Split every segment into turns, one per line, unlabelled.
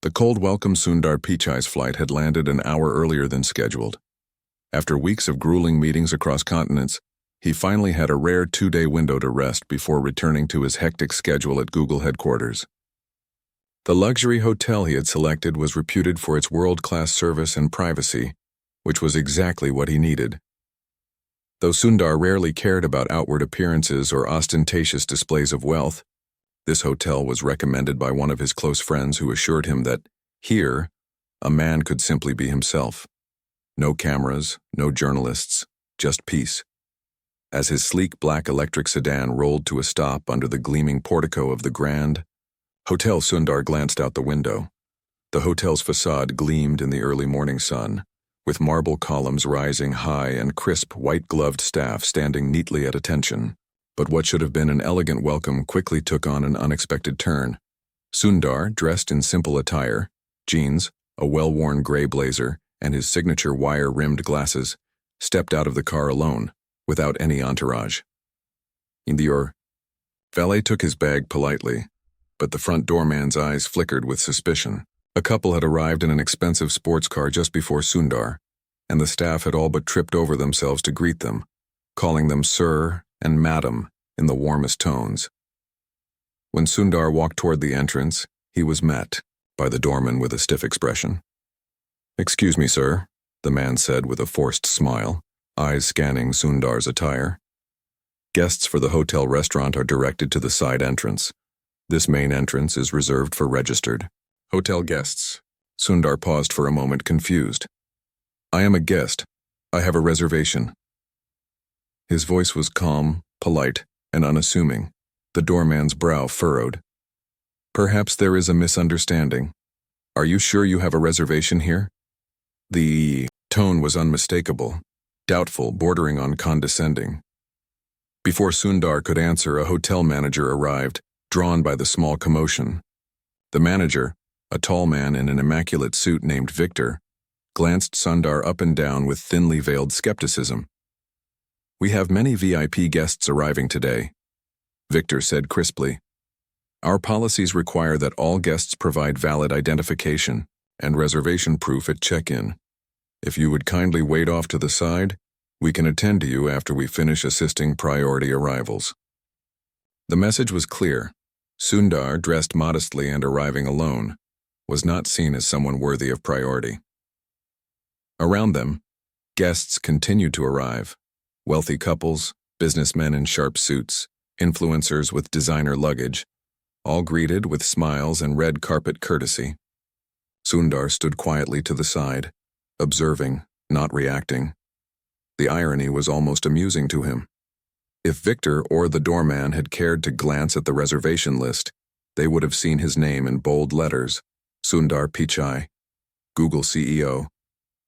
The cold welcome Sundar Pichai's flight had landed an hour earlier than scheduled. After weeks of grueling meetings across continents, he finally had a rare 2-day window to rest before returning to his hectic schedule at Google headquarters. The luxury hotel he had selected was reputed for its world-class service and privacy, which was exactly what he needed. Though Sundar rarely cared about outward appearances or ostentatious displays of wealth, this hotel was recommended by one of his close friends who assured him that, here, a man could simply be himself. No cameras, no journalists, just peace. As his sleek black electric sedan rolled to a stop under the gleaming portico of the Grand Hotel, Sundar glanced out the window. The hotel's facade gleamed in the early morning sun, with marble columns rising high and crisp white-gloved staff standing neatly at attention. But what should have been an elegant welcome quickly took on an unexpected turn. Sundar, dressed in simple attire, jeans, a well-worn gray blazer, and his signature wire-rimmed glasses, stepped out of the car alone, without any entourage. Indior. Valet took his bag politely, but the front doorman's eyes flickered with suspicion. A couple had arrived in an expensive sports car just before Sundar, and the staff had all but tripped over themselves to greet them, calling them sir and madam in the warmest tones. When Sundar walked toward the entrance, he was met by the doorman with a stiff expression. "Excuse me, sir," the man said with a forced smile, eyes scanning Sundar's attire. "Guests for the hotel restaurant are directed to the side entrance. This main entrance is reserved for registered hotel guests." Sundar paused for a moment, confused. "I am a guest. I have a reservation." His voice was calm, polite, and unassuming. The doorman's brow furrowed. "Perhaps there is a misunderstanding. Are you sure you have a reservation here?" The tone was unmistakable, doubtful, bordering on condescending. Before Sundar could answer, a hotel manager arrived, drawn by the small commotion. The manager, a tall man in an immaculate suit named Victor, glanced Sundar up and down with thinly veiled skepticism. "We have many VIP guests arriving today," Victor said crisply. "Our policies require that all guests provide valid identification and reservation proof at check-in. If you would kindly wait off to the side, we can attend to you after we finish assisting priority arrivals." The message was clear. Sundar, dressed modestly and arriving alone, was not seen as someone worthy of priority. Around them, guests continued to arrive. Wealthy couples, businessmen in sharp suits, influencers with designer luggage, all greeted with smiles and red carpet courtesy. Sundar stood quietly to the side, observing, not reacting. The irony was almost amusing to him. If Victor or the doorman had cared to glance at the reservation list, they would have seen his name in bold letters: Sundar Pichai, Google CEO,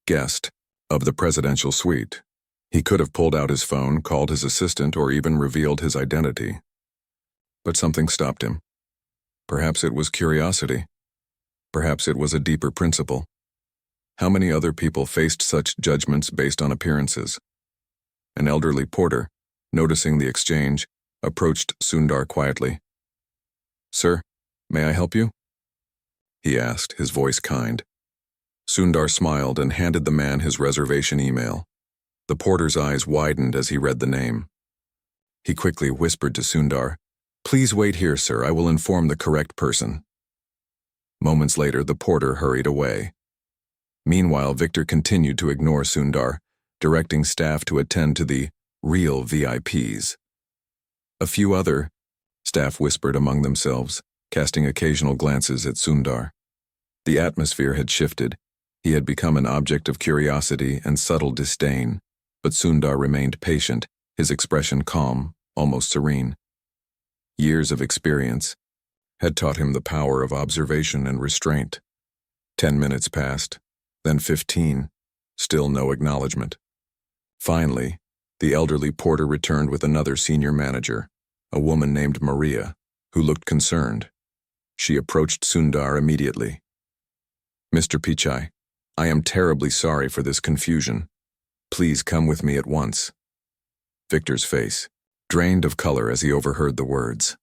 guest of the presidential suite. He could have pulled out his phone, called his assistant, or even revealed his identity. But something stopped him. Perhaps it was curiosity. Perhaps it was a deeper principle. How many other people faced such judgments based on appearances? An elderly porter, noticing the exchange, approached Sundar quietly. "Sir, may I help you?" he asked, his voice kind. Sundar smiled and handed the man his reservation email. The porter's eyes widened as he read the name. He quickly whispered to Sundar, "Please wait here, sir. I will inform the correct person." Moments later, the porter hurried away. Meanwhile, Victor continued to ignore Sundar, directing staff to attend to the real VIPs. A few other staff whispered among themselves, casting occasional glances at Sundar. The atmosphere had shifted. He had become an object of curiosity and subtle disdain, but Sundar remained patient, his expression calm, almost serene. Years of experience had taught him the power of observation and restraint. 10 minutes passed, then 15, still no acknowledgement. Finally, the elderly porter returned with another senior manager, a woman named Maria, who looked concerned. She approached Sundar immediately. "Mr. Pichai, I am terribly sorry for this confusion. Please come with me at once." Victor's face drained of color as he overheard the words.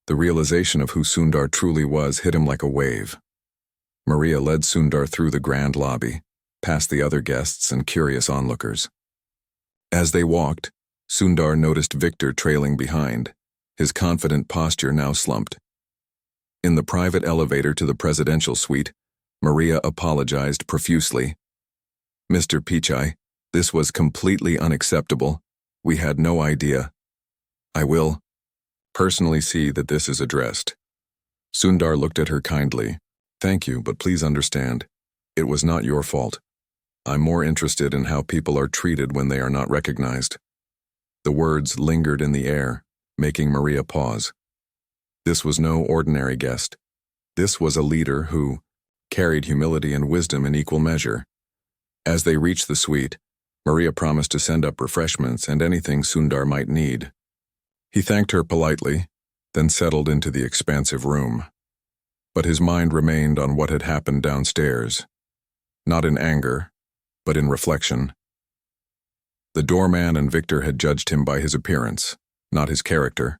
The realization of who Sundar truly was hit him like a wave. Maria led Sundar through the grand lobby, past the other guests and curious onlookers. As they walked, Sundar noticed Victor trailing behind, his confident posture now slumped. In the private elevator to the presidential suite, Maria apologized profusely. "Mr. Pichai, this was completely unacceptable. We had no idea. I will personally see that this is addressed." Sundar looked at her kindly. "Thank you, but please understand, it was not your fault. I'm more interested in how people are treated when they are not recognized." The words lingered in the air, making Maria pause. This was no ordinary guest. This was a leader who carried humility and wisdom in equal measure. As they reached the suite, Maria promised to send up refreshments and anything Sundar might need. He thanked her politely, then settled into the expansive room. But his mind remained on what had happened downstairs, not in anger, but in reflection. The doorman and Victor had judged him by his appearance, not his character.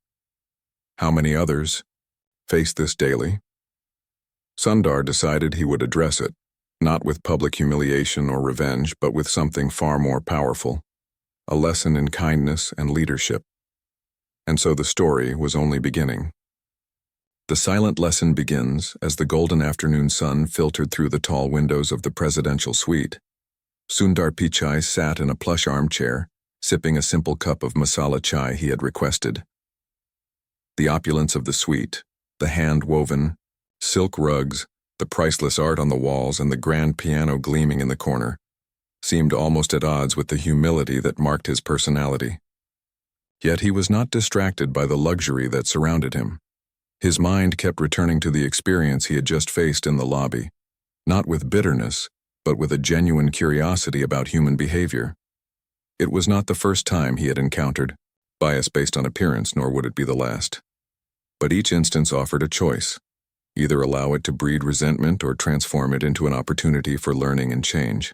How many others faced this daily? Sundar decided he would address it, not with public humiliation or revenge, but with something far more powerful, a lesson in kindness and leadership. And so the story was only beginning. The silent lesson begins as the golden afternoon sun filtered through the tall windows of the presidential suite. Sundar Pichai sat in a plush armchair, sipping a simple cup of masala chai he had requested. The opulence of the suite, the hand-woven silk rugs, the priceless art on the walls, and the grand piano gleaming in the corner, seemed almost at odds with the humility that marked his personality. Yet he was not distracted by the luxury that surrounded him. His mind kept returning to the experience he had just faced in the lobby, not with bitterness, but with a genuine curiosity about human behavior. It was not the first time he had encountered bias based on appearance, nor would it be the last. But each instance offered a choice: either allow it to breed resentment or transform it into an opportunity for learning and change.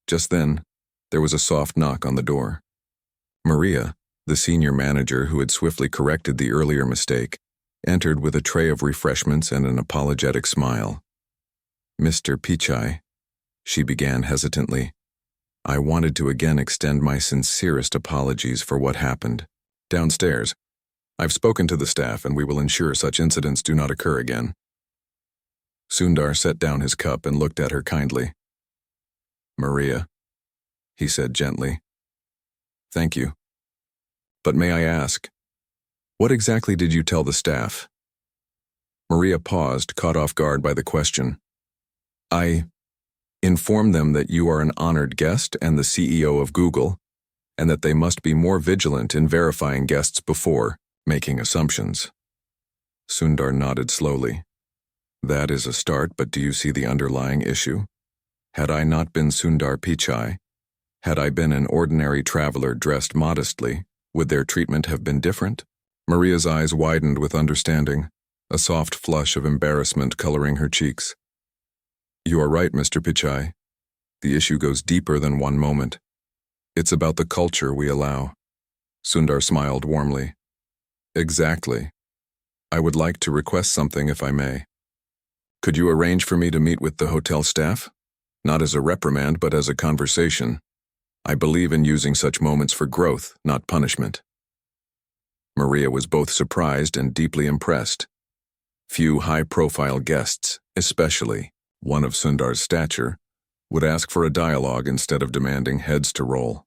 Just then, there was a soft knock on the door. Maria, the senior manager who had swiftly corrected the earlier mistake, entered with a tray of refreshments and an apologetic smile. "Mr. Pichai," she began hesitantly, "I wanted to again extend my sincerest apologies for what happened downstairs. I've spoken to the staff and we will ensure such incidents do not occur again." Sundar set down his cup and looked at her kindly. "Maria," he said gently, "thank you. But may I ask, what exactly did you tell the staff?" Maria paused, caught off guard by the question. "I informed them that you are an honored guest and the CEO of Google, and that they must be more vigilant in verifying guests before making assumptions." Sundar nodded slowly. "That is a start, but do you see the underlying issue? Had I not been Sundar Pichai, had I been an ordinary traveler dressed modestly, would their treatment have been different?" Maria's eyes widened with understanding, a soft flush of embarrassment coloring her cheeks. "You are right, Mr. Pichai. The issue goes deeper than one moment. It's about the culture we allow." Sundar smiled warmly. "Exactly. I would like to request something if I may. Could you arrange for me to meet with the hotel staff? Not as a reprimand, but as a conversation. I believe in using such moments for growth, not punishment." Maria was both surprised and deeply impressed. Few high-profile guests, especially one of Sundar's stature, would ask for a dialogue instead of demanding heads to roll.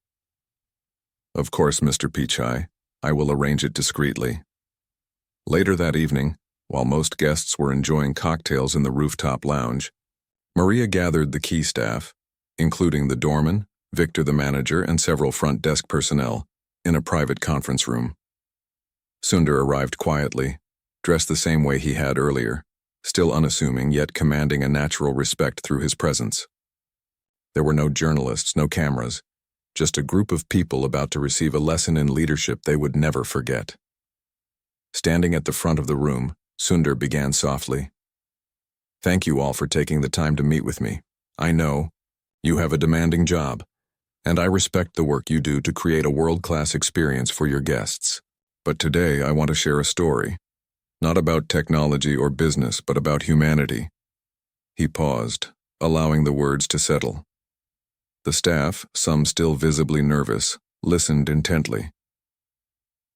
"Of course, Mr. Pichai, I will arrange it discreetly." Later that evening, while most guests were enjoying cocktails in the rooftop lounge, Maria gathered the key staff, including the doorman, Victor the manager, and several front desk personnel, in a private conference room. Sundar arrived quietly, dressed the same way he had earlier, still unassuming yet commanding a natural respect through his presence. There were no journalists, no cameras, just a group of people about to receive a lesson in leadership they would never forget. Standing at the front of the room, Sundar began softly. "Thank you all for taking the time to meet with me. I know you have a demanding job, and I respect the work you do to create a world-class experience for your guests. But today I want to share a story, not about technology or business, but about humanity. He paused, allowing the words to settle. The staff, some still visibly nervous, listened intently.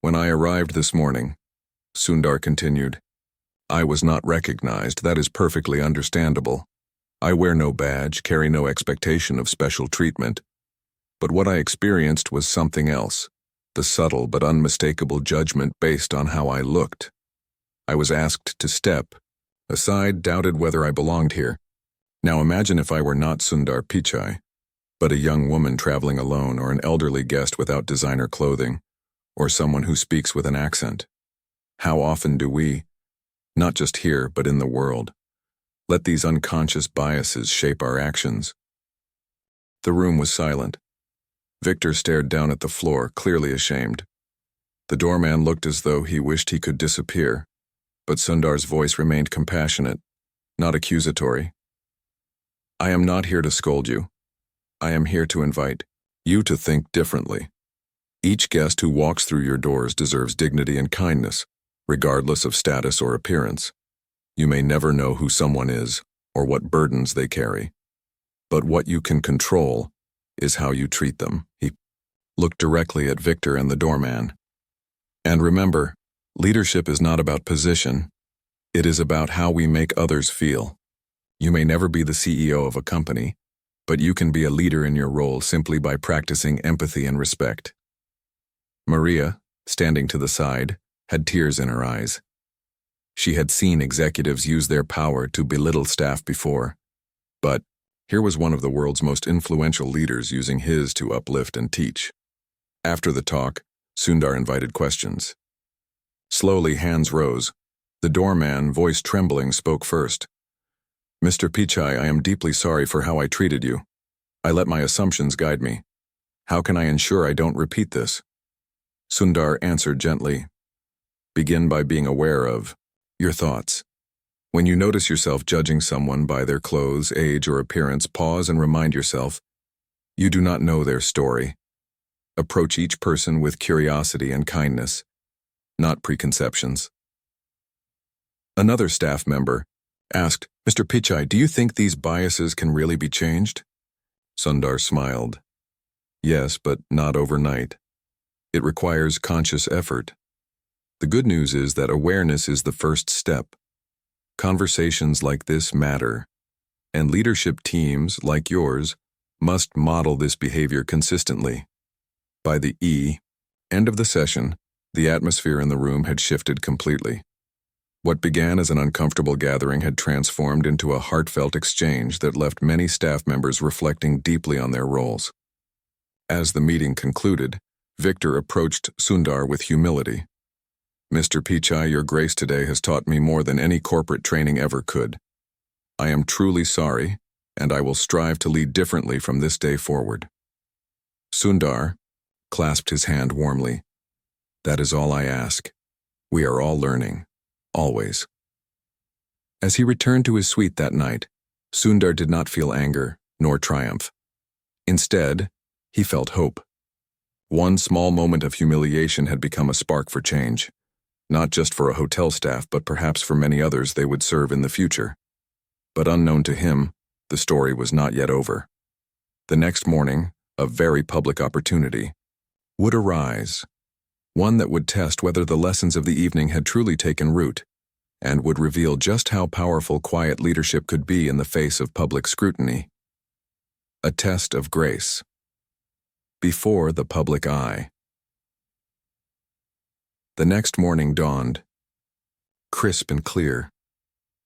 When I arrived this morning, Sundar continued, I was not recognized. That is perfectly understandable. I wear no badge, carry no expectation of special treatment. But what I experienced was something else, the subtle but unmistakable judgment based on how I looked. I was asked to step aside, doubted whether I belonged here. Now imagine if I were not Sundar Pichai, but a young woman traveling alone, or an elderly guest without designer clothing, or someone who speaks with an accent. How often do we, not just here but in the world, let these unconscious biases shape our actions? The room was silent. Victor stared down at the floor, clearly ashamed. The doorman looked as though he wished he could disappear, but Sundar's voice remained compassionate, not accusatory. I am not here to scold you. I am here to invite you to think differently. Each guest who walks through your doors deserves dignity and kindness, regardless of status or appearance. You may never know who someone is or what burdens they carry. But what you can control is how you treat them. He looked directly at Victor and the doorman. And remember, leadership is not about position. It is about how we make others feel. You may never be the CEO of a company, but you can be a leader in your role simply by practicing empathy and respect. Maria, standing to the side, had tears in her eyes. She had seen executives use their power to belittle staff before, but here was one of the world's most influential leaders using his to uplift and teach. After the talk, Sundar invited questions. Slowly, hands rose. The doorman, voice trembling, spoke first. Mr. Pichai, I am deeply sorry for how I treated you. I let my assumptions guide me. How can I ensure I don't repeat this? Sundar answered gently. Begin by being aware of your thoughts. When you notice yourself judging someone by their clothes, age, or appearance, pause and remind yourself, you do not know their story. Approach each person with curiosity and kindness, not preconceptions. Another staff member asked, Mr. Pichai, do you think these biases can really be changed? Sundar smiled. Yes, but not overnight. It requires conscious effort. The good news is that awareness is the first step. Conversations like this matter, and leadership teams like yours must model this behavior consistently. By the end of the session, the atmosphere in the room had shifted completely. What began as an uncomfortable gathering had transformed into a heartfelt exchange that left many staff members reflecting deeply on their roles. As the meeting concluded, Victor approached Sundar with humility. Mr. Pichai, your grace today has taught me more than any corporate training ever could. I am truly sorry, and I will strive to lead differently from this day forward. Sundar clasped his hand warmly. That is all I ask. We are all learning. Always. As he returned to his suite that night, Sundar did not feel anger nor triumph. Instead, he felt hope. One small moment of humiliation had become a spark for change, not just for a hotel staff, but perhaps for many others they would serve in the future. But unknown to him, the story was not yet over. The next morning, a very public opportunity would arise, one that would test whether the lessons of the evening had truly taken root, and would reveal just how powerful quiet leadership could be in the face of public scrutiny. A test of grace. Before the public eye. The next morning dawned, crisp and clear,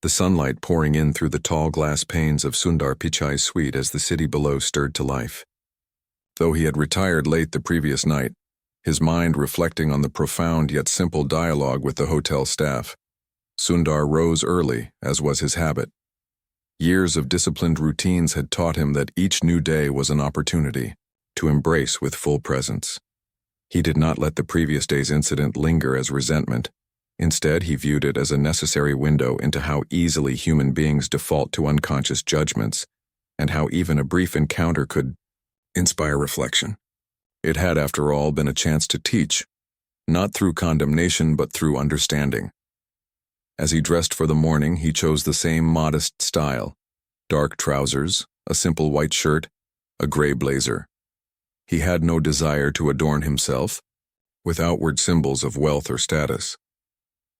the sunlight pouring in through the tall glass panes of Sundar Pichai's suite as the city below stirred to life. Though he had retired late the previous night, his mind reflecting on the profound yet simple dialogue with the hotel staff, Sundar rose early, as was his habit. Years of disciplined routines had taught him that each new day was an opportunity to embrace with full presence. He did not let the previous day's incident linger as resentment. Instead, he viewed it as a necessary window into how easily human beings default to unconscious judgments, and how even a brief encounter could inspire reflection. It had, after all, been a chance to teach, not through condemnation but through understanding. As he dressed for the morning, he chose the same modest style, Dark trousers, a simple white shirt, a gray blazer. He had no desire to adorn himself with outward symbols of wealth or status.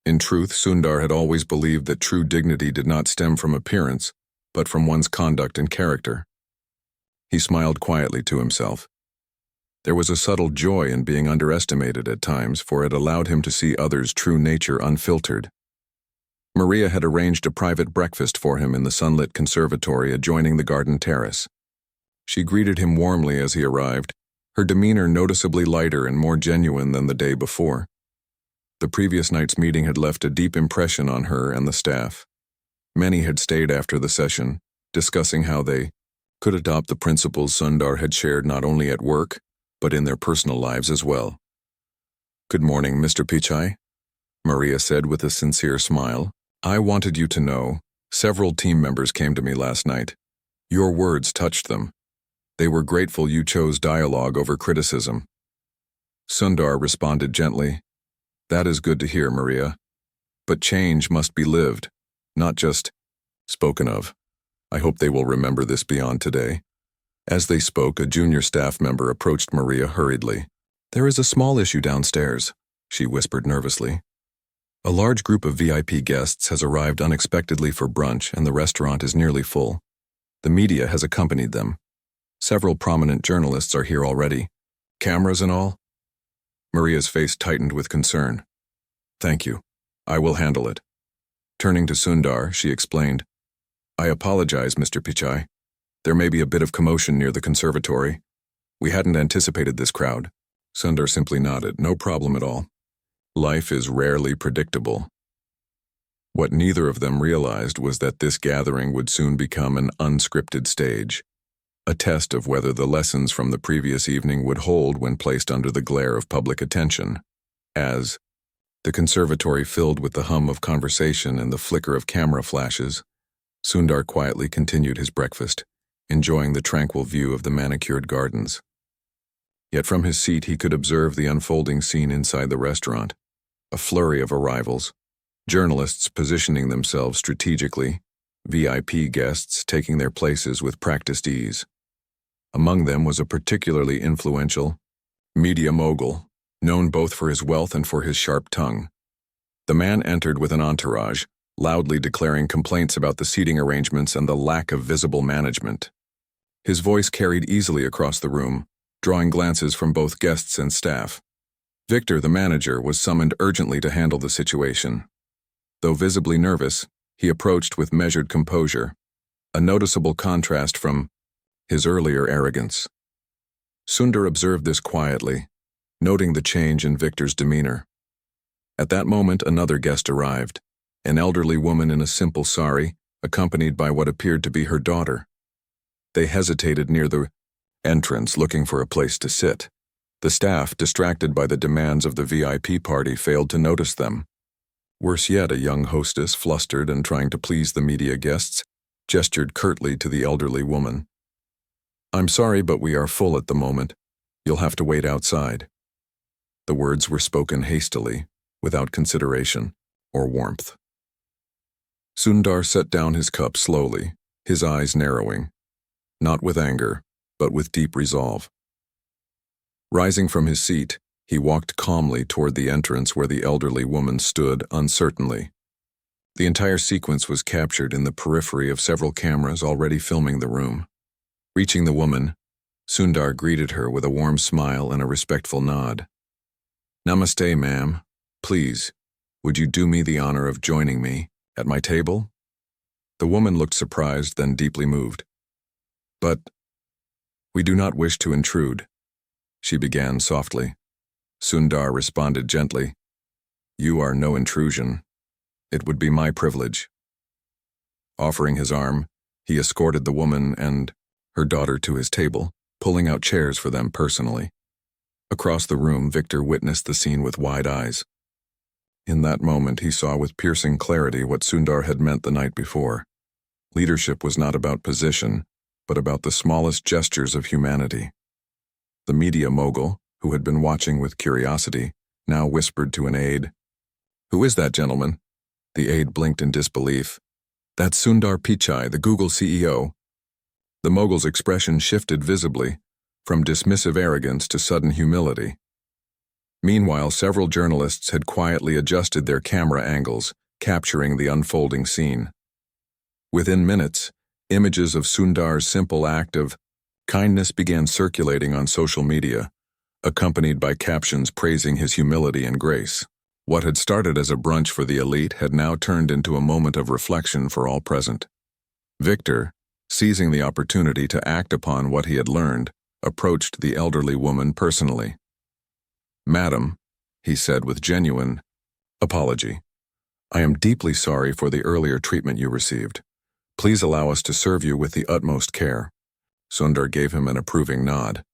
In truth, Sundar had always believed that true dignity did not stem from appearance, but from one's conduct and character. He smiled quietly to himself. There was a subtle joy in being underestimated at times, for it allowed him to see others' true nature unfiltered. Maria had arranged a private breakfast for him in the sunlit conservatory adjoining the garden terrace. She greeted him warmly as he arrived, her demeanor noticeably lighter and more genuine than the day before. The previous night's meeting had left a deep impression on her and the staff. Many had stayed after the session, discussing how they could adopt the principles Sundar had shared not only at work, but in their personal lives as well. "Good morning, Mr. Pichai," Maria said with a sincere smile. "I wanted you to know, several team members came to me last night. Your words touched them. They were grateful you chose dialogue over criticism." Sundar responded gently, "That is good to hear, Maria. But change must be lived, not just spoken of. I hope they will remember this beyond today." As they spoke, a junior staff member approached Maria hurriedly. "There is a small issue downstairs," she whispered nervously. "A large group of VIP guests has arrived unexpectedly for brunch, and the restaurant is nearly full. The media has accompanied them. Several prominent journalists are here already. Cameras and all?" Maria's face tightened with concern. "Thank you. I will handle it." Turning to Sundar, she explained, "I apologize, Mr. Pichai. There may be a bit of commotion near the conservatory. We hadn't anticipated this crowd." Sundar simply nodded. "No problem at all. Life is rarely predictable." What neither of them realized was that this gathering would soon become an unscripted stage, a test of whether the lessons from the previous evening would hold when placed under the glare of public attention. As the conservatory filled with the hum of conversation and the flicker of camera flashes, Sundar quietly continued his breakfast, enjoying the tranquil view of the manicured gardens. Yet from his seat he could observe the unfolding scene inside the restaurant, a flurry of arrivals, journalists positioning themselves strategically, VIP guests taking their places with practiced ease. Among them was a particularly influential media mogul, known both for his wealth and for his sharp tongue. The man entered with an entourage, loudly declaring complaints about the seating arrangements and the lack of visible management. His voice carried easily across the room, drawing glances from both guests and staff. Victor, the manager, was summoned urgently to handle the situation. Though visibly nervous, he approached with measured composure, a noticeable contrast from his earlier arrogance. Sundar observed this quietly, noting the change in Victor's demeanor. At that moment, another guest arrived, an elderly woman in a simple sari, accompanied by what appeared to be her daughter. They hesitated near the entrance, looking for a place to sit. The staff, distracted by the demands of the VIP party, failed to notice them. Worse yet, a young hostess, flustered and trying to please the media guests, gestured curtly to the elderly woman. "I'm sorry, but we are full at the moment. You'll have to wait outside." The words were spoken hastily, without consideration or warmth. Sundar set down his cup slowly, his eyes narrowing, not with anger, but with deep resolve. Rising from his seat, he walked calmly toward the entrance where the elderly woman stood uncertainly. The entire sequence was captured in the periphery of several cameras already filming the room. Reaching the woman, Sundar greeted her with a warm smile and a respectful nod. "Namaste, ma'am. Please, would you do me the honor of joining me at my table?" The woman looked surprised, then deeply moved. "But we do not wish to intrude," she began softly. Sundar responded gently, "You are no intrusion. It would be my privilege." Offering his arm, he escorted the woman and her daughter to his table, pulling out chairs for them personally. Across the room, Victor witnessed the scene with wide eyes. In that moment, he saw with piercing clarity what Sundar had meant the night before. Leadership was not about position, but about the smallest gestures of humanity. The media mogul, who had been watching with curiosity, now whispered to an aide, "Who is that gentleman?" The aide blinked in disbelief. That's Sundar Pichai, the Google CEO. The mogul's expression shifted visibly, from dismissive arrogance to sudden humility. Meanwhile, several journalists had quietly adjusted their camera angles, capturing the unfolding scene. Within minutes, images of Sundar's simple act of kindness began circulating on social media, accompanied by captions praising his humility and grace. What had started as a brunch for the elite had now turned into a moment of reflection for all present. Victor, seizing the opportunity to act upon what he had learned, approached the elderly woman personally. "Madam," he said with genuine apology, "I am deeply sorry for the earlier treatment you received. Please allow us to serve you with the utmost care." Sundar gave him an approving nod,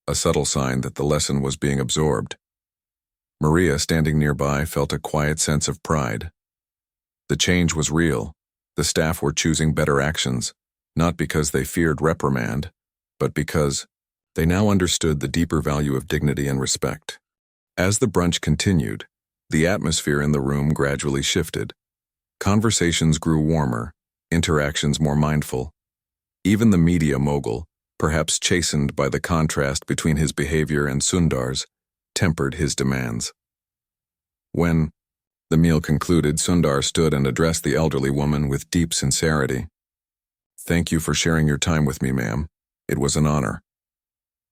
a subtle sign that the lesson was being absorbed. Maria, standing nearby, felt a quiet sense of pride. The change was real. The staff were choosing better actions, not because they feared reprimand, but because they now understood the deeper value of dignity and respect. As the brunch continued, the atmosphere in the room gradually shifted. Conversations grew warmer, interactions more mindful. Even the media mogul, perhaps chastened by the contrast between his behavior and Sundar's, tempered his demands. When the meal concluded, Sundar stood and addressed the elderly woman with deep sincerity. "Thank you for sharing your time with me, ma'am. It was an honor."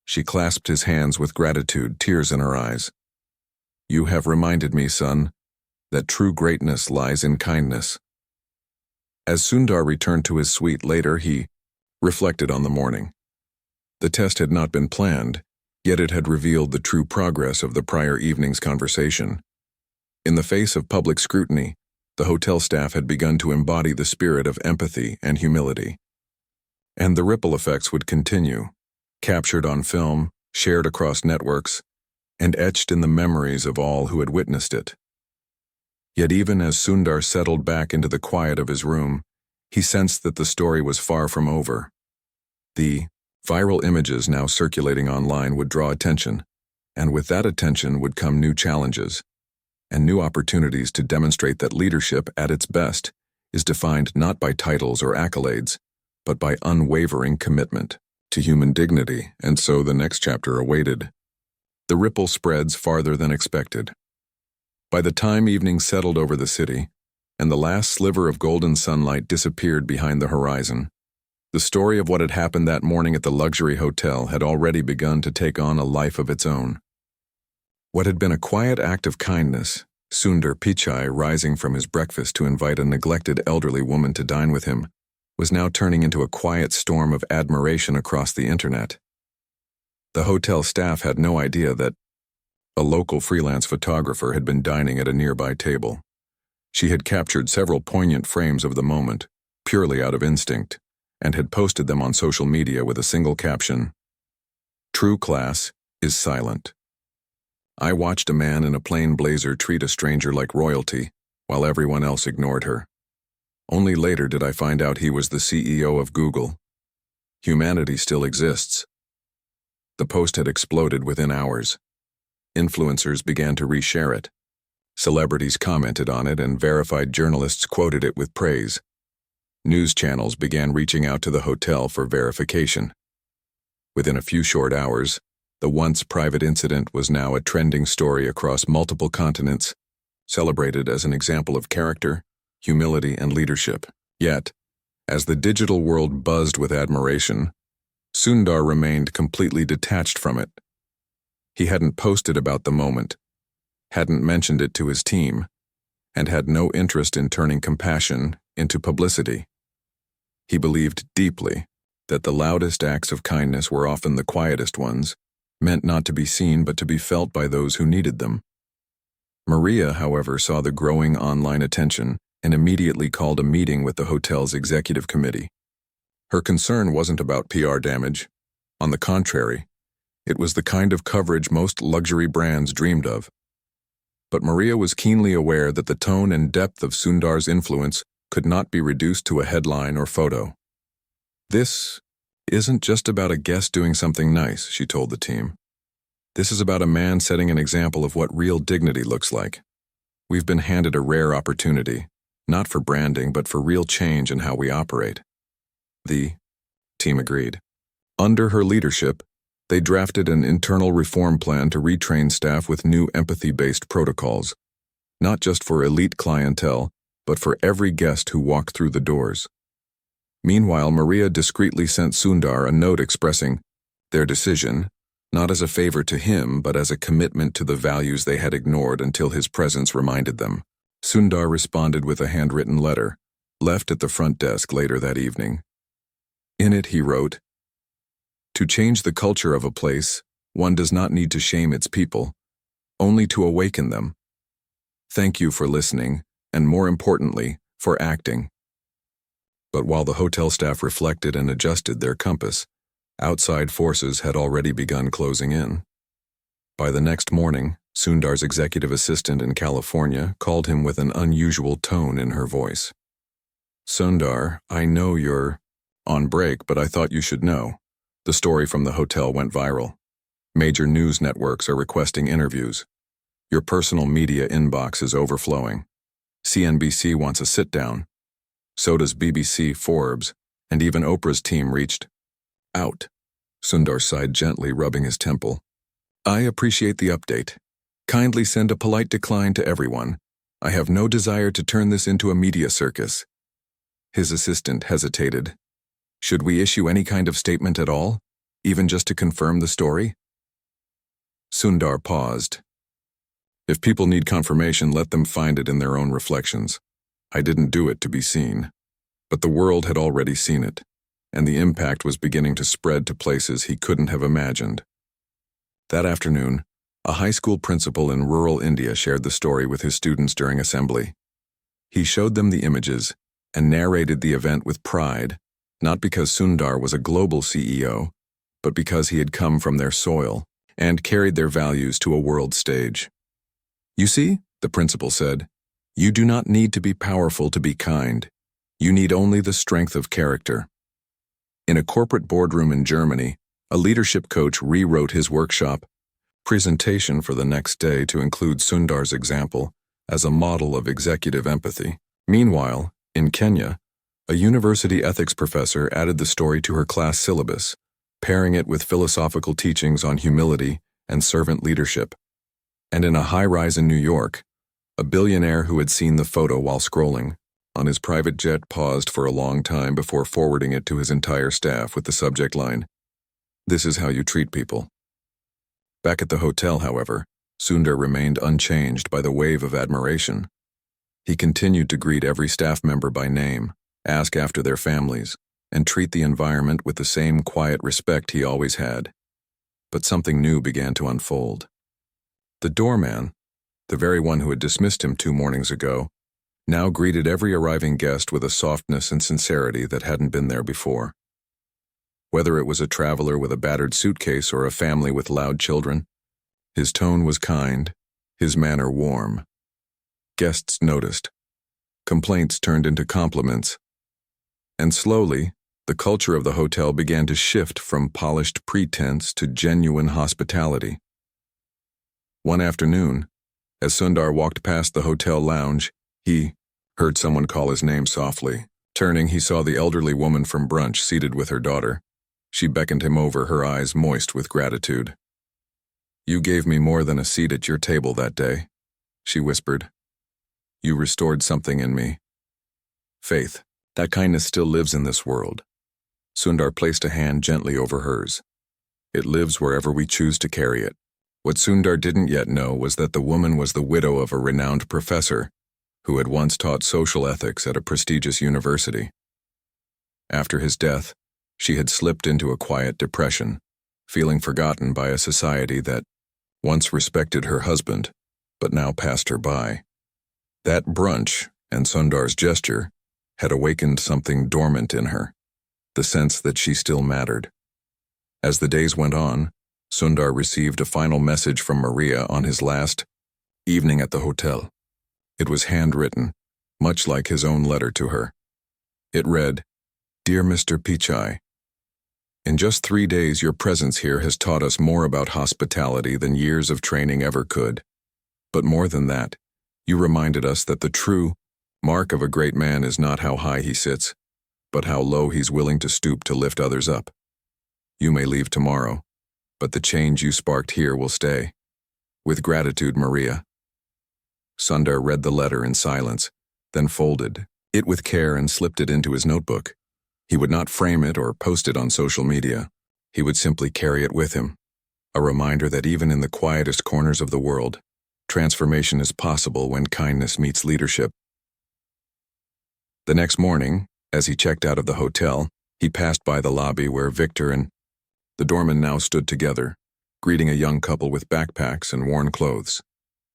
She clasped his hands with gratitude, tears in her eyes. "You have reminded me, son, that true greatness lies in kindness." As Sundar returned to his suite later, he reflected on the morning. The test had not been planned, yet it had revealed the true progress of the prior evening's conversation. In the face of public scrutiny, the hotel staff had begun to embody the spirit of empathy and humility. And the ripple effects would continue, captured on film, shared across networks, and etched in the memories of all who had witnessed it. Yet even as Sundar settled back into the quiet of his room, he sensed that the story was far from over. The viral images now circulating online would draw attention, and with that attention would come new challenges and new opportunities to demonstrate that leadership at its best is defined not by titles or accolades, but by unwavering commitment to human dignity. And so the next chapter awaited. The ripple spreads farther than expected. By the time evening settled over the city, and the last sliver of golden sunlight disappeared behind the horizon, the story of what had happened that morning at the luxury hotel had already begun to take on a life of its own. What had been a quiet act of kindness, Sundar Pichai rising from his breakfast to invite a neglected elderly woman to dine with him, was now turning into a quiet storm of admiration across the internet. The hotel staff had no idea that a local freelance photographer had been dining at a nearby table. She had captured several poignant frames of the moment, purely out of instinct, and had posted them on social media with a single caption: "True class is silent. I watched a man in a plain blazer treat a stranger like royalty, while everyone else ignored her. Only later did I find out he was the CEO of Google. Humanity still exists." The post had exploded within hours. Influencers began to reshare it. Celebrities commented on it, and verified journalists quoted it with praise. News channels began reaching out to the hotel for verification. Within a few short hours, the once private incident was now a trending story across multiple continents, celebrated as an example of character, humility, and leadership. Yet, as the digital world buzzed with admiration, Sundar remained completely detached from it. He hadn't posted about the moment, hadn't mentioned it to his team, and had no interest in turning compassion into publicity. He believed deeply that the loudest acts of kindness were often the quietest ones, meant not to be seen but to be felt by those who needed them. Maria, however, saw the growing online attention and immediately called a meeting with the hotel's executive committee. Her concern wasn't about PR damage. On the contrary, it was the kind of coverage most luxury brands dreamed of. But Maria was keenly aware that the tone and depth of Sundar's influence could not be reduced to a headline or photo. "This isn't just about a guest doing something nice," she told the team. "This is about a man setting an example of what real dignity looks like. We've been handed a rare opportunity, Not for branding, but for real change in how we operate. The team agreed. Under her leadership, they drafted an internal reform plan to retrain staff with new empathy-based protocols, not just for elite clientele, but for every guest who walked through the doors. Meanwhile, Maria discreetly sent Sundar a note expressing their decision, not as a favor to him, but as a commitment to the values they had ignored until his presence reminded them. Sundar responded with a handwritten letter, left at the front desk later that evening. In it, he wrote, "To change the culture of a place, one does not need to shame its people, only to awaken them. Thank you for listening, and more importantly, for acting." But while the hotel staff reflected and adjusted their compass, outside forces had already begun closing in. By the next morning, Sundar's executive assistant in California called him with an unusual tone in her voice. "Sundar, I know you're on break, but I thought you should know. The story from the hotel went viral. Major news networks are requesting interviews. Your personal media inbox is overflowing. CNBC wants a sit-down. So does BBC, Forbes, and even Oprah's team reached out." Sundar sighed gently, rubbing his temple. "I appreciate the update. Kindly send a polite decline to everyone. I have no desire to turn this into a media circus." His assistant hesitated. "Should we issue any kind of statement at all, even just to confirm the story?" Sundar paused. "If people need confirmation, let them find it in their own reflections. I didn't do it to be seen." But the world had already seen it, and the impact was beginning to spread to places he couldn't have imagined. That afternoon, a high school principal in rural India shared the story with his students during assembly. He showed them the images and narrated the event with pride, not because Sundar was a global CEO, but because he had come from their soil and carried their values to a world stage. "You see," the principal said, "you do not need to be powerful to be kind. You need only the strength of character." In a corporate boardroom in Germany, a leadership coach rewrote his workshop presentation for the next day to include Sundar's example as a model of executive empathy. Meanwhile, in Kenya, a university ethics professor added the story to her class syllabus, pairing it with philosophical teachings on humility and servant leadership. And in a high-rise in New York, a billionaire who had seen the photo while scrolling on his private jet paused for a long time before forwarding it to his entire staff with the subject line, "This is how you treat people." Back at the hotel, however, Sundar remained unchanged by the wave of admiration. He continued to greet every staff member by name, ask after their families, and treat the environment with the same quiet respect he always had. But something new began to unfold. The doorman, the very one who had dismissed him 2 mornings ago, now greeted every arriving guest with a softness and sincerity that hadn't been there before. Whether it was a traveler with a battered suitcase or a family with loud children, his tone was kind, his manner warm. Guests noticed. Complaints turned into compliments. And slowly, the culture of the hotel began to shift from polished pretense to genuine hospitality. One afternoon, as Sundar walked past the hotel lounge, he heard someone call his name softly. Turning, he saw the elderly woman from brunch seated with her daughter. She beckoned him over, her eyes moist with gratitude. "You gave me more than a seat at your table that day," she whispered. "You restored something in me. Faith. That kindness still lives in this world." Sundar placed a hand gently over hers. "It lives wherever we choose to carry it." What Sundar didn't yet know was that the woman was the widow of a renowned professor who had once taught social ethics at a prestigious university. After his death, she had slipped into a quiet depression, feeling forgotten by a society that once respected her husband, but now passed her by. That brunch and Sundar's gesture had awakened something dormant in her, the sense that she still mattered. As the days went on, Sundar received a final message from Maria on his last evening at the hotel. It was handwritten, much like his own letter to her. It read, "Dear Mr. Pichai, in just 3 days your presence here has taught us more about hospitality than years of training ever could. But more than that, you reminded us that the true Mark of a great man is not how high he sits, but how low he's willing to stoop to lift others up. You may leave tomorrow, but the change you sparked here will stay. With gratitude, Maria. Sundar read the letter in silence, then folded it with care and slipped it into his notebook. He would not frame it or post it on social media. He would simply carry it with him, a reminder that even in the quietest corners of the world, transformation is possible when kindness meets leadership. The next morning, as he checked out of the hotel, he passed by the lobby where Victor and the doorman now stood together, greeting a young couple with backpacks and worn clothes.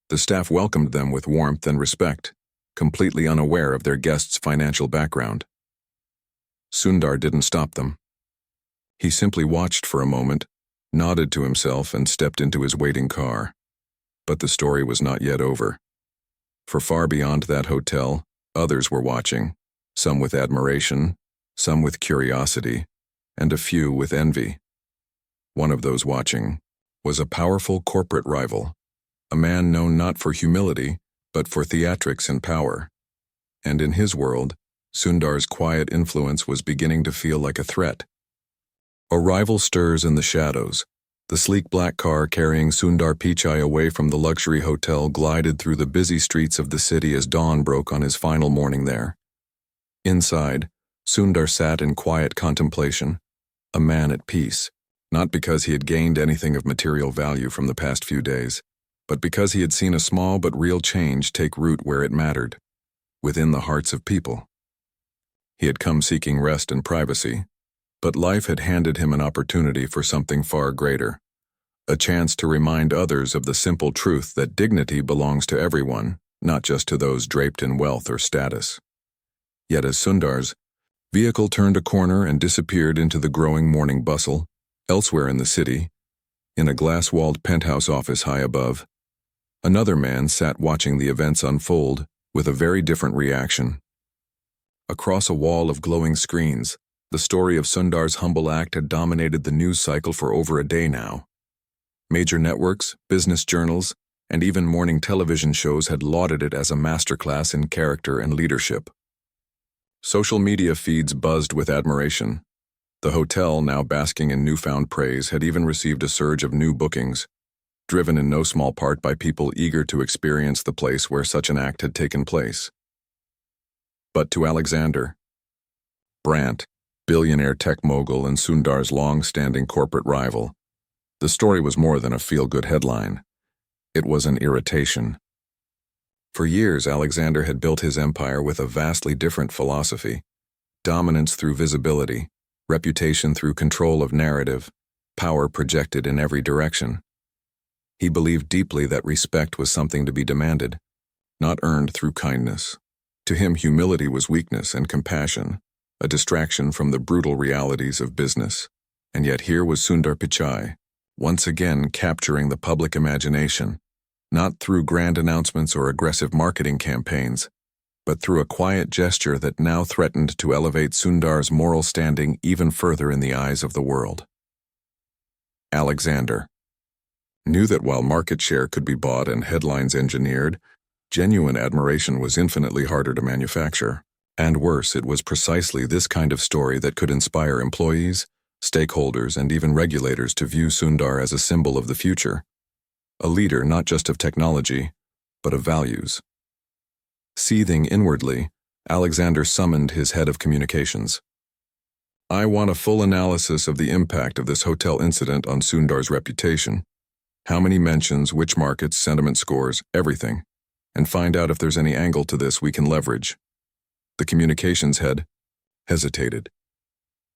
The staff welcomed them with warmth and respect, completely unaware of their guest's financial background. Sundar didn't stop them. He simply watched for a moment, nodded to himself, and stepped into his waiting car. But the story was not yet over. For far beyond that hotel, others were watching, some with admiration, some with curiosity, and a few with envy. One of those watching was a powerful corporate rival, a man known not for humility, but for theatrics and power. And in his world, Sundar's quiet influence was beginning to feel like a threat. A rival stirs in the shadows. The sleek black car carrying Sundar Pichai away from the luxury hotel glided through the busy streets of the city as dawn broke on his final morning there. Inside, Sundar sat in quiet contemplation, a man at peace, not because he had gained anything of material value from the past few days, but because he had seen a small but real change take root where it mattered, within the hearts of people. He had come seeking rest and privacy, but life had handed him an opportunity for something far greater, a chance to remind others of the simple truth that dignity belongs to everyone, not just to those draped in wealth or status. Yet as Sundar's vehicle turned a corner and disappeared into the growing morning bustle, elsewhere in the city, in a glass-walled penthouse office high above, another man sat watching the events unfold with a very different reaction. Across a wall of glowing screens, the story of Sundar's humble act had dominated the news cycle for over a day now. Major networks, business journals, and even morning television shows had lauded it as a masterclass in character and leadership. Social media feeds buzzed with admiration. The hotel, now basking in newfound praise, had even received a surge of new bookings, driven in no small part by people eager to experience the place where such an act had taken place. But to Alexander Brandt, billionaire tech mogul and Sundar's long-standing corporate rival, the story was more than a feel-good headline. It was an irritation. For years, Alexander had built his empire with a vastly different philosophy: dominance through visibility, reputation through control of narrative, power projected in every direction. He believed deeply that respect was something to be demanded, not earned through kindness. To him, humility was weakness and compassion, a distraction from the brutal realities of business. And yet here was Sundar Pichai, once again capturing the public imagination, not through grand announcements or aggressive marketing campaigns, but through a quiet gesture that now threatened to elevate Sundar's moral standing even further in the eyes of the world. Alexander knew that while market share could be bought and headlines engineered, genuine admiration was infinitely harder to manufacture. And worse, it was precisely this kind of story that could inspire employees, stakeholders, and even regulators to view Sundar as a symbol of the future, a leader not just of technology, but of values. Seething inwardly, Alexander summoned his head of communications. "I want a full analysis of the impact of this hotel incident on Sundar's reputation. How many mentions, which markets, sentiment scores, everything. And find out if there's any angle to this we can leverage." The communications head hesitated.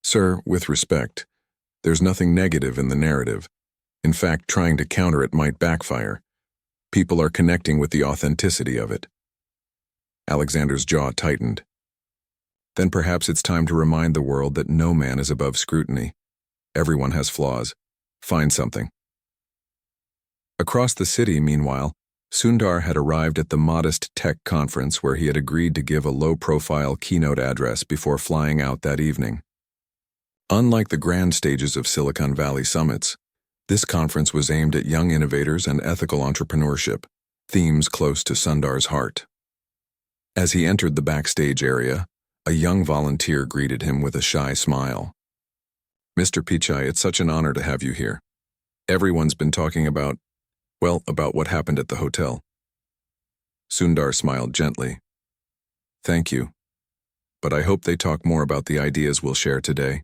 "Sir, with respect, there's nothing negative in the narrative. In fact, trying to counter it might backfire. People are connecting with the authenticity of it." Alexander's jaw tightened. "Then perhaps it's time to remind the world that no man is above scrutiny. Everyone has flaws. Find something." Across the city, meanwhile, Sundar had arrived at the modest tech conference where he had agreed to give a low-profile keynote address before flying out that evening. Unlike the grand stages of Silicon Valley summits, this conference was aimed at young innovators and ethical entrepreneurship, themes close to Sundar's heart. As he entered the backstage area, a young volunteer greeted him with a shy smile. "Mr. Pichai, it's such an honor to have you here. Everyone's been talking about what happened at the hotel." Sundar smiled gently. "Thank you. But I hope they talk more about the ideas we'll share today.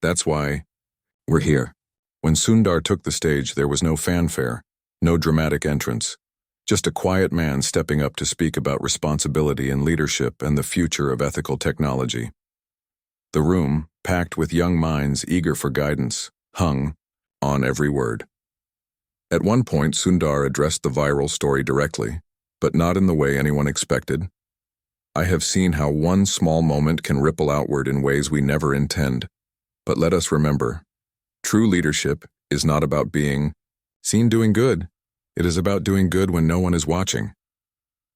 That's why we're here." When Sundar took the stage, there was no fanfare, no dramatic entrance, just a quiet man stepping up to speak about responsibility and leadership and the future of ethical technology. The room, packed with young minds eager for guidance, hung on every word. At one point, Sundar addressed the viral story directly, but not in the way anyone expected. "I have seen how one small moment can ripple outward in ways we never intend. But let us remember, true leadership is not about being seen doing good. It is about doing good when no one is watching."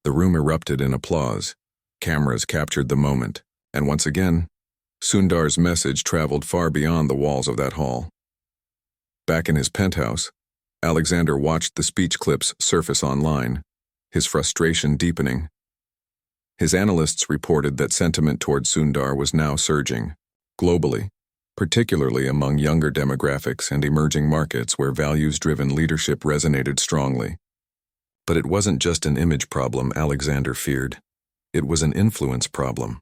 The room erupted in applause. Cameras captured the moment, and once again, Sundar's message traveled far beyond the walls of that hall. Back in his penthouse, Alexander watched the speech clips surface online, his frustration deepening. His analysts reported that sentiment toward Sundar was now surging, globally, particularly among younger demographics and emerging markets where values-driven leadership resonated strongly. But it wasn't just an image problem Alexander feared. It was an influence problem.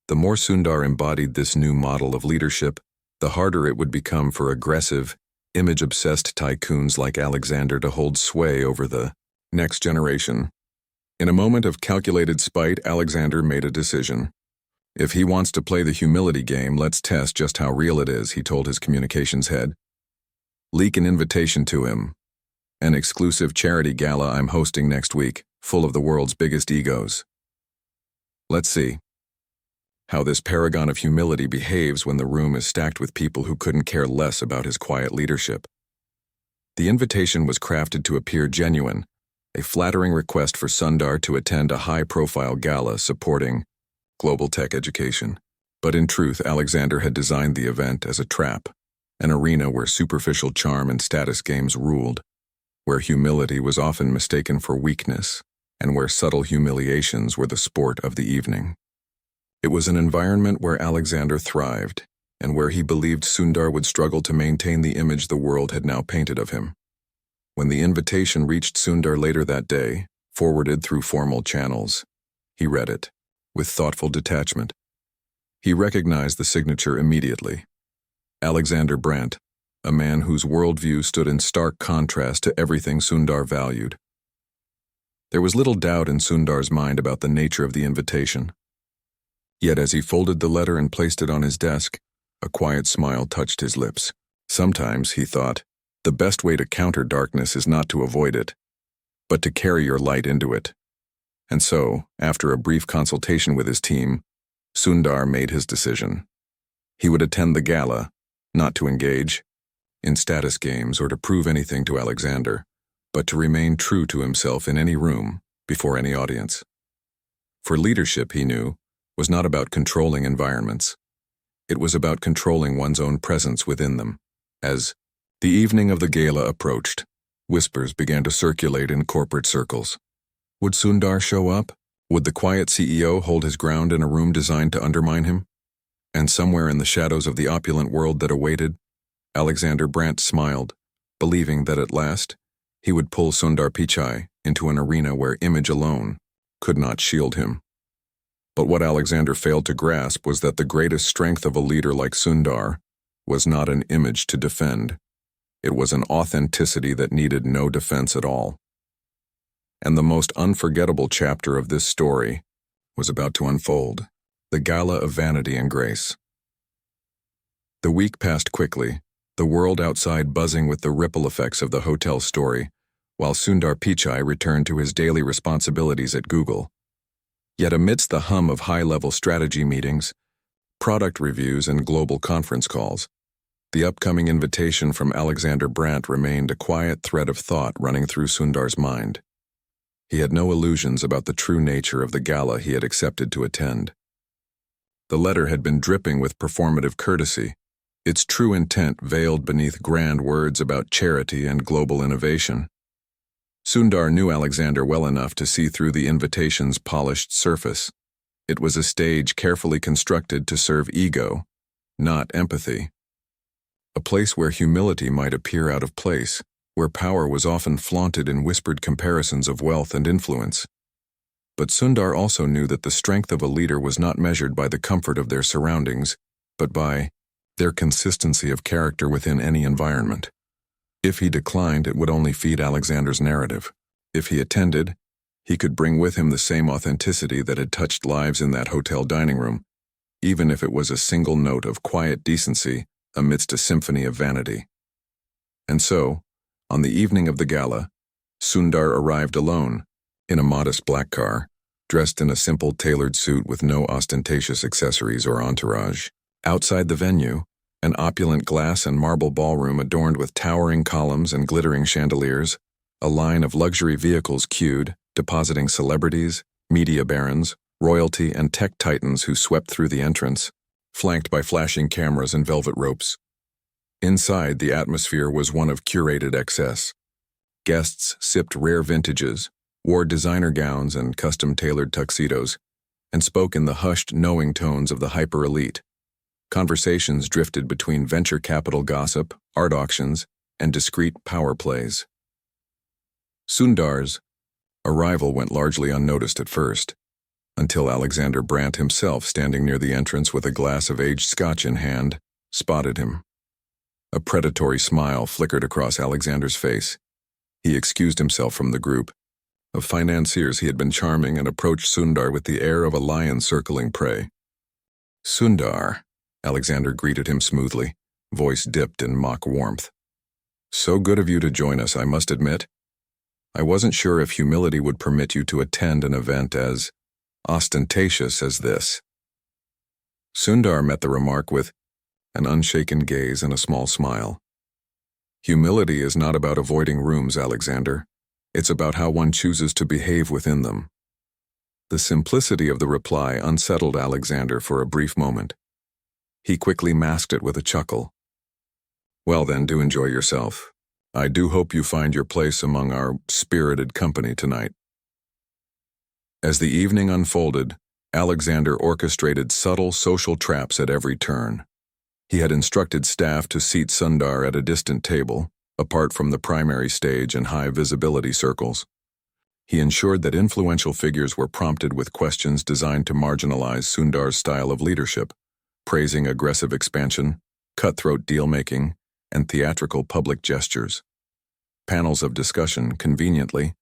The more Sundar embodied this new model of leadership, the harder it would become for aggressive, image-obsessed tycoons like Alexander to hold sway over the next generation. In a moment of calculated spite, Alexander made a decision. "If he wants to play the humility game, let's test just how real it is," he told his communications head. "Leak an invitation to him. An exclusive charity gala I'm hosting next week, full of the world's biggest egos. Let's see how this paragon of humility behaves when the room is stacked with people who couldn't care less about his quiet leadership." The invitation was crafted to appear genuine, a flattering request for Sundar to attend a high-profile gala supporting global tech education. But in truth, Alexander had designed the event as a trap, an arena where superficial charm and status games ruled, where humility was often mistaken for weakness, and where subtle humiliations were the sport of the evening. It was an environment where Alexander thrived, and where he believed Sundar would struggle to maintain the image the world had now painted of him. When the invitation reached Sundar later that day, forwarded through formal channels, he read it with thoughtful detachment. He recognized the signature immediately. Alexander Brandt, a man whose worldview stood in stark contrast to everything Sundar valued. There was little doubt in Sundar's mind about the nature of the invitation. Yet as he folded the letter and placed it on his desk, a quiet smile touched his lips. Sometimes, he thought, the best way to counter darkness is not to avoid it, but to carry your light into it. And so, after a brief consultation with his team, Sundar made his decision. He would attend the gala, not to engage in status games or to prove anything to Alexander, but to remain true to himself in any room, before any audience. For leadership, he knew, was not about controlling environments. It was about controlling one's own presence within them. As the evening of the gala approached, whispers began to circulate in corporate circles. Would Sundar show up? Would the quiet CEO hold his ground in a room designed to undermine him? And somewhere in the shadows of the opulent world that awaited, Alexander Brandt smiled, believing that at last he would pull Sundar Pichai into an arena where image alone could not shield him. But what Alexander failed to grasp was that the greatest strength of a leader like Sundar was not an image to defend. It was an authenticity that needed no defense at all. And the most unforgettable chapter of this story was about to unfold, the Gala of Vanity and Grace. The week passed quickly, the world outside buzzing with the ripple effects of the hotel story, while Sundar Pichai returned to his daily responsibilities at Google. Yet amidst the hum of high-level strategy meetings, product reviews, and global conference calls, the upcoming invitation from Alexander Brandt remained a quiet thread of thought running through Sundar's mind. He had no illusions about the true nature of the gala he had accepted to attend. The letter had been dripping with performative courtesy, its true intent veiled beneath grand words about charity and global innovation. Sundar knew Alexander well enough to see through the invitation's polished surface. It was a stage carefully constructed to serve ego, not empathy. A place where humility might appear out of place, where power was often flaunted in whispered comparisons of wealth and influence. But Sundar also knew that the strength of a leader was not measured by the comfort of their surroundings, but by their consistency of character within any environment. If he declined, it would only feed Alexander's narrative. If he attended, he could bring with him the same authenticity that had touched lives in that hotel dining room, even if it was a single note of quiet decency amidst a symphony of vanity. And so, on the evening of the gala, Sundar arrived alone, in a modest black car, dressed in a simple tailored suit with no ostentatious accessories or entourage. Outside the venue, an opulent glass and marble ballroom adorned with towering columns and glittering chandeliers, a line of luxury vehicles queued, depositing celebrities, media barons, royalty, and tech titans who swept through the entrance, flanked by flashing cameras and velvet ropes. Inside, the atmosphere was one of curated excess. Guests sipped rare vintages, wore designer gowns and custom-tailored tuxedos, and spoke in the hushed, knowing tones of the hyper-elite. Conversations drifted between venture capital gossip, art auctions, and discreet power plays. Sundar's arrival went largely unnoticed at first, until Alexander Brandt himself, standing near the entrance with a glass of aged scotch in hand, spotted him. A predatory smile flickered across Alexander's face. He excused himself from the group of financiers he had been charming and approached Sundar with the air of a lion circling prey. "Sundar," Alexander greeted him smoothly, voice dipped in mock warmth. "So good of you to join us, I must admit. I wasn't sure if humility would permit you to attend an event as ostentatious as this." Sundar met the remark with an unshaken gaze and a small smile. "Humility is not about avoiding rooms, Alexander. It's about how one chooses to behave within them." The simplicity of the reply unsettled Alexander for a brief moment. He quickly masked it with a chuckle. "Well then, do enjoy yourself. I do hope you find your place among our spirited company tonight." As the evening unfolded, Alexander orchestrated subtle social traps at every turn. He had instructed staff to seat Sundar at a distant table, apart from the primary stage and high-visibility circles. He ensured that influential figures were prompted with questions designed to marginalize Sundar's style of leadership, praising aggressive expansion, cutthroat deal-making, and theatrical public gestures. Panels of discussion, conveniently,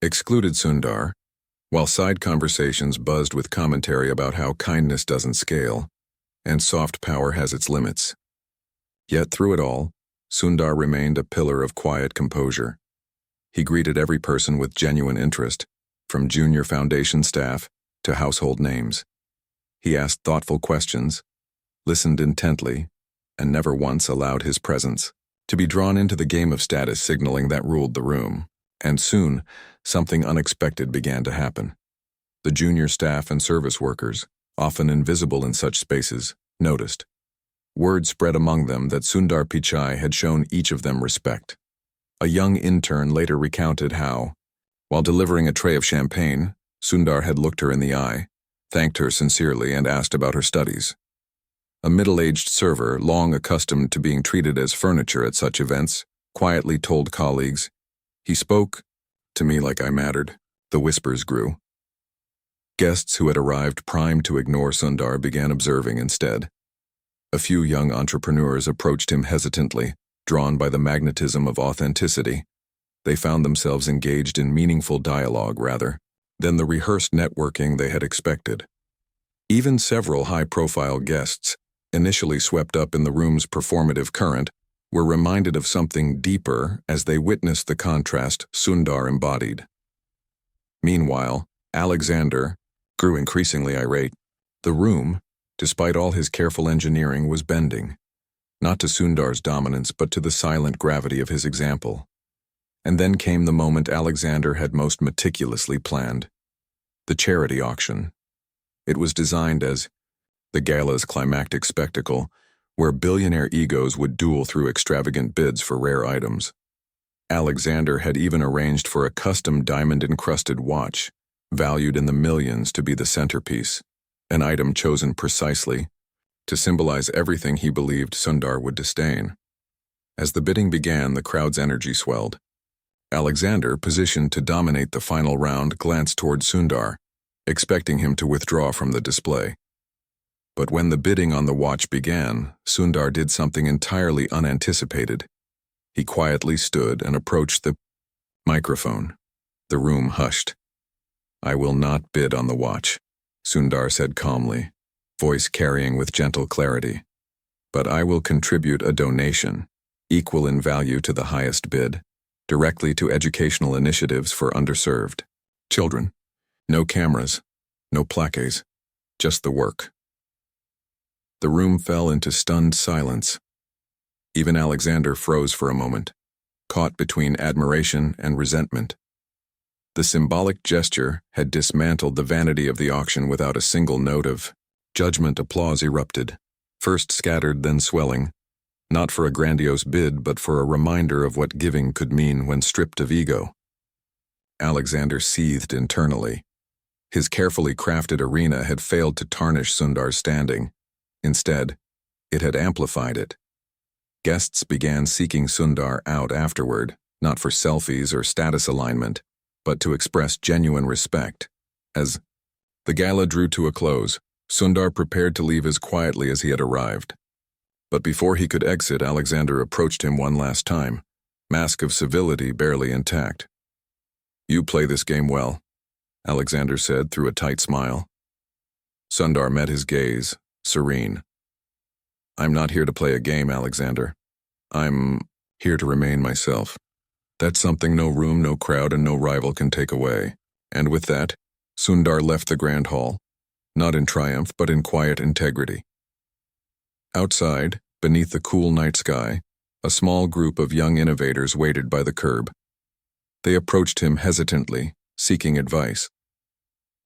excluded Sundar, while side conversations buzzed with commentary about how kindness doesn't scale, and soft power has its limits. Yet through it all, Sundar remained a pillar of quiet composure. He greeted every person with genuine interest, from junior foundation staff to household names. He asked thoughtful questions, listened intently, and never once allowed his presence to be drawn into the game of status signaling that ruled the room. And soon, something unexpected began to happen. The junior staff and service workers, often invisible in such spaces, noticed. Word spread among them that Sundar Pichai had shown each of them respect. A young intern later recounted how, while delivering a tray of champagne, Sundar had looked her in the eye, thanked her sincerely, and asked about her studies. A middle-aged server, long accustomed to being treated as furniture at such events, quietly told colleagues, "He spoke to me like I mattered." The whispers grew. Guests who had arrived primed to ignore Sundar began observing instead. A few young entrepreneurs approached him hesitantly, drawn by the magnetism of authenticity. They found themselves engaged in meaningful dialogue rather than the rehearsed networking they had expected. Even several high-profile guests, initially swept up in the room's performative current, were reminded of something deeper as they witnessed the contrast Sundar embodied. Meanwhile, Alexander grew increasingly irate. The room, despite all his careful engineering, was bending, not to Sundar's dominance but to the silent gravity of his example. And then came the moment Alexander had most meticulously planned: the charity auction. It was designed as the gala's climactic spectacle, where billionaire egos would duel through extravagant bids for rare items. Alexander had even arranged for a custom diamond-encrusted watch, valued in the millions, to be the centerpiece, an item chosen precisely to symbolize everything he believed Sundar would disdain. As the bidding began, the crowd's energy swelled. Alexander, positioned to dominate the final round, glanced toward Sundar, expecting him to withdraw from the display. But when the bidding on the watch began, Sundar did something entirely unanticipated. He quietly stood and approached the microphone. The room hushed. "I will not bid on the watch," Sundar said calmly, voice carrying with gentle clarity. "But I will contribute a donation, equal in value to the highest bid, directly to educational initiatives for underserved children. No cameras, no plaques, just the work." The room fell into stunned silence. Even Alexander froze for a moment, caught between admiration and resentment. The symbolic gesture had dismantled the vanity of the auction without a single note of judgment. Applause erupted, first scattered, then swelling, not for a grandiose bid, but for a reminder of what giving could mean when stripped of ego. Alexander seethed internally. His carefully crafted arena had failed to tarnish Sundar's standing. Instead, it had amplified it. Guests began seeking Sundar out afterward, not for selfies or status alignment, but to express genuine respect. As the gala drew to a close, Sundar prepared to leave as quietly as he had arrived. But before he could exit, Alexander approached him one last time, mask of civility barely intact. "You play this game well," Alexander said through a tight smile. Sundar met his gaze, serene. "I'm not here to play a game, Alexander. I'm here to remain myself. That's something no room, no crowd, and no rival can take away." And with that, Sundar left the grand hall, not in triumph, but in quiet integrity. Outside, beneath the cool night sky, a small group of young innovators waited by the curb. They approached him hesitantly, seeking advice.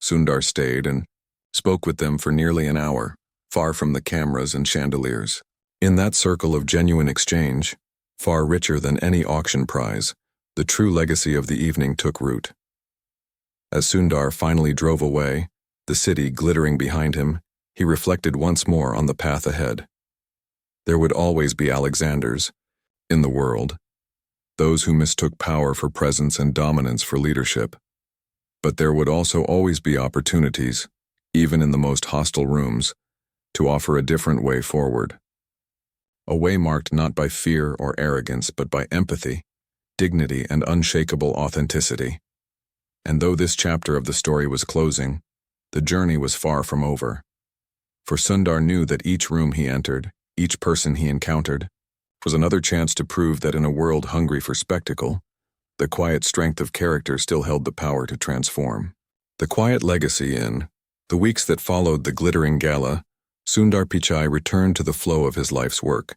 Sundar stayed and spoke with them for nearly an hour, far from the cameras and chandeliers. In that circle of genuine exchange, far richer than any auction prize, the true legacy of the evening took root. As Sundar finally drove away, the city glittering behind him, he reflected once more on the path ahead. There would always be Alexanders in the world, those who mistook power for presence and dominance for leadership. But there would also always be opportunities, even in the most hostile rooms, to offer a different way forward. A way marked not by fear or arrogance, but by empathy, dignity, and unshakable authenticity. And though this chapter of the story was closing, the journey was far from over. For Sundar knew that each room he entered, each person he encountered, was another chance to prove that in a world hungry for spectacle, the quiet strength of character still held the power to transform. The quiet legacy. In the weeks that followed the glittering gala, Sundar Pichai returned to the flow of his life's work,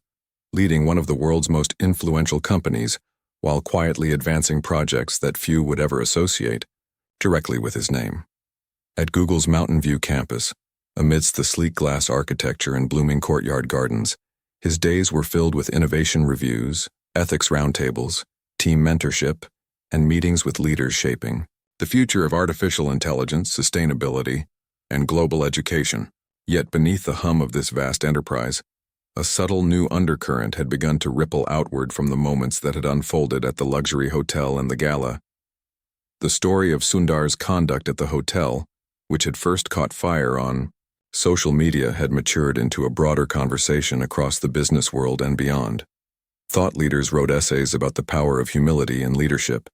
leading one of the world's most influential companies while quietly advancing projects that few would ever associate directly with his name. At Google's Mountain View campus, amidst the sleek glass architecture and blooming courtyard gardens, his days were filled with innovation reviews, ethics roundtables, team mentorship, and meetings with leaders shaping the future of artificial intelligence, sustainability, and global education. Yet beneath the hum of this vast enterprise, a subtle new undercurrent had begun to ripple outward from the moments that had unfolded at the luxury hotel and the gala. The story of Sundar's conduct at the hotel, which had first caught fire on social media, had matured into a broader conversation across the business world and beyond. Thought leaders wrote essays about the power of humility and leadership.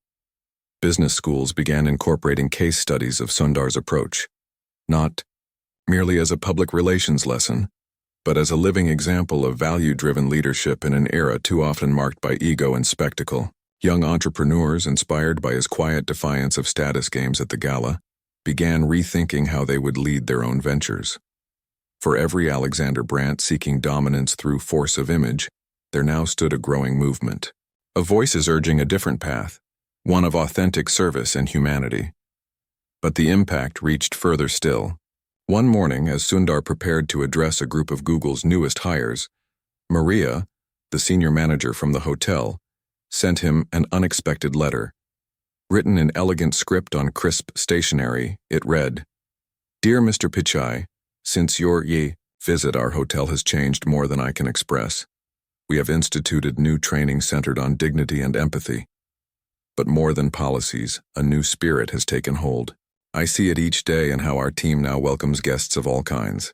Business schools began incorporating case studies of Sundar's approach, not merely as a public relations lesson, but as a living example of value-driven leadership in an era too often marked by ego and spectacle. Young entrepreneurs, inspired by his quiet defiance of status games at the gala, began rethinking how they would lead their own ventures. For every Alexander Brandt seeking dominance through force of image, there now stood a growing movement of voices urging a different path, one of authentic service and humanity. But the impact reached further still. One morning, as Sundar prepared to address a group of Google's newest hires, Maria, the senior manager from the hotel, sent him an unexpected letter. Written in elegant script on crisp stationery, it read, "Dear Mr. Pichai, since your visit, our hotel has changed more than I can express. We have instituted new training centered on dignity and empathy. But more than policies, a new spirit has taken hold. I see it each day in how our team now welcomes guests of all kinds.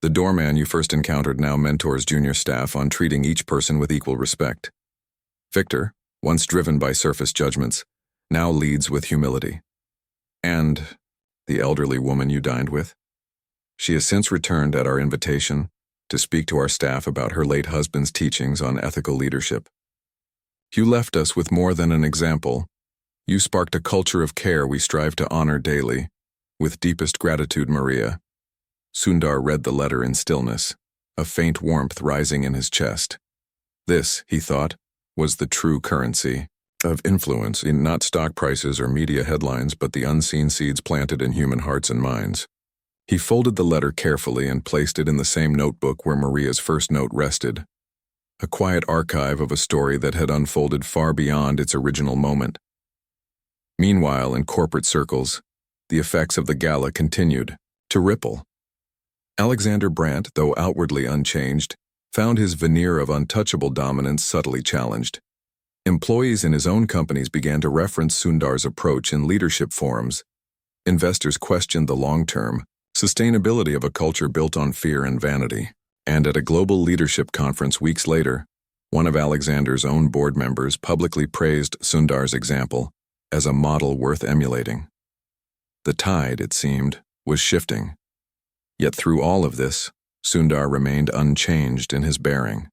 The doorman you first encountered now mentors junior staff on treating each person with equal respect. Victor, once driven by surface judgments, now leads with humility. And the elderly woman you dined with? She has since returned at our invitation to speak to our staff about her late husband's teachings on ethical leadership. You left us with more than an example. You sparked a culture of care we strive to honor daily. With deepest gratitude, Maria." Sundar read the letter in stillness, a faint warmth rising in his chest. This, he thought, was the true currency of influence in not stock prices or media headlines, but the unseen seeds planted in human hearts and minds. He folded the letter carefully and placed it in the same notebook where Maria's first note rested, a quiet archive of a story that had unfolded far beyond its original moment. Meanwhile, in corporate circles, the effects of the gala continued to ripple. Alexander Brandt, though outwardly unchanged, found his veneer of untouchable dominance subtly challenged. Employees in his own companies began to reference Sundar's approach in leadership forums. Investors questioned the long-term sustainability of a culture built on fear and vanity. And at a global leadership conference weeks later, one of Alexander's own board members publicly praised Sundar's example as a model worth emulating. The tide, it seemed, was shifting. Yet through all of this, Sundar remained unchanged in his bearing.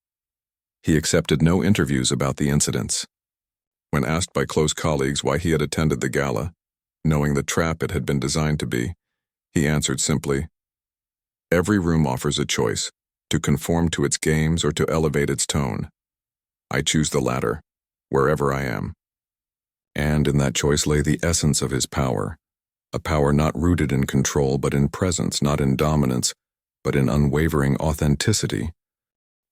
He accepted no interviews about the incidents. When asked by close colleagues why he had attended the gala, knowing the trap it had been designed to be, he answered simply, "Every room offers a choice, to conform to its games or to elevate its tone. I choose the latter, wherever I am." And in that choice lay the essence of his power, a power not rooted in control but in presence, not in dominance, but in unwavering authenticity.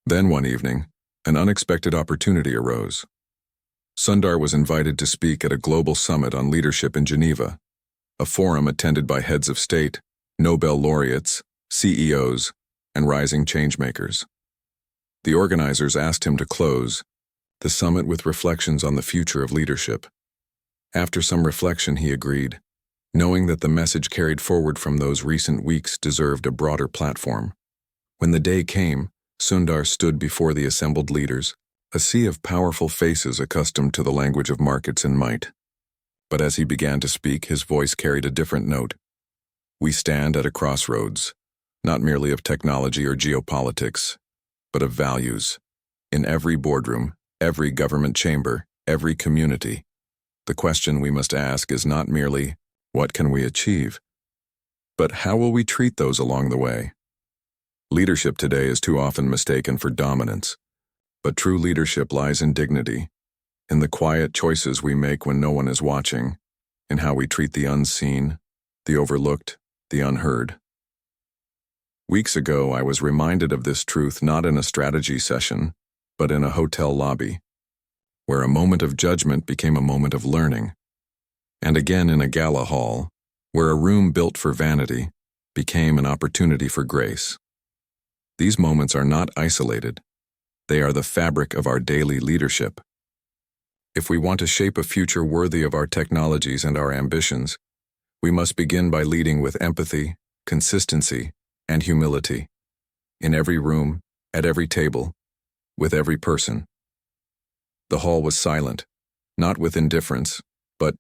Then one evening, an unexpected opportunity arose. Sundar was invited to speak at a global summit on leadership in Geneva, a forum attended by heads of state, Nobel laureates, CEOs, and rising changemakers. The organizers asked him to close the summit with reflections on the future of leadership. After some reflection, he agreed, knowing that the message carried forward from those recent weeks deserved a broader platform. When the day came, Sundar stood before the assembled leaders, a sea of powerful faces accustomed to the language of markets and might. But as he began to speak, his voice carried a different note. "We stand at a crossroads, not merely of technology or geopolitics, but of values. In every boardroom, every government chamber, every community, the question we must ask is not merely, what can we achieve? But how will we treat those along the way? Leadership today is too often mistaken for dominance, but true leadership lies in dignity, in the quiet choices we make when no one is watching, in how we treat the unseen, the overlooked, the unheard." Weeks ago, I was reminded of this truth not in a strategy session, but in a hotel lobby, where a moment of judgment became a moment of learning, and again in a gala hall, where a room built for vanity became an opportunity for grace. These moments are not isolated. They are the fabric of our daily leadership. If we want to shape a future worthy of our technologies and our ambitions, we must begin by leading with empathy, consistency, and humility, in every room, at every table, with every person. The hall was silent, not with indifference, but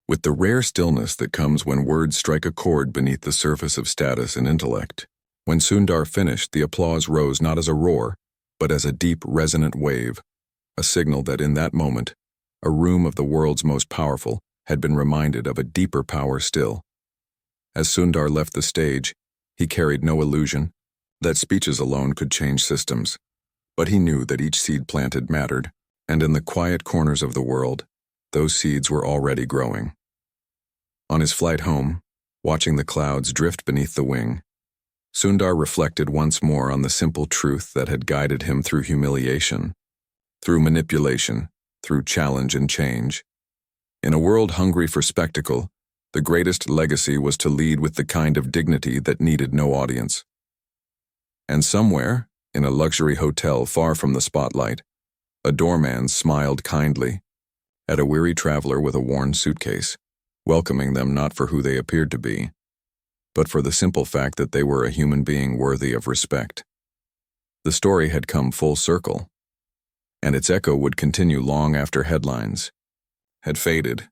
with the rare stillness that comes when words strike a chord beneath the surface of status and intellect. When Sundar finished, the applause rose not as a roar, but as a deep, resonant wave, a signal that in that moment, a room of the world's most powerful had been reminded of a deeper power still. As Sundar left the stage, he carried no illusion that speeches alone could change systems, but he knew that each seed planted mattered, and in the quiet corners of the world, those seeds were already growing. On his flight home, watching the clouds drift beneath the wing, Sundar reflected once more on the simple truth that had guided him through humiliation, through manipulation, through challenge and change. In a world hungry for spectacle, the greatest legacy was to lead with the kind of dignity that needed no audience. And somewhere, in a luxury hotel far from the spotlight, a doorman smiled kindly at a weary traveler with a worn suitcase, welcoming them not for who they appeared to be, but for the simple fact that they were a human being worthy of respect. The story had come full circle, and its echo would continue long after headlines had faded.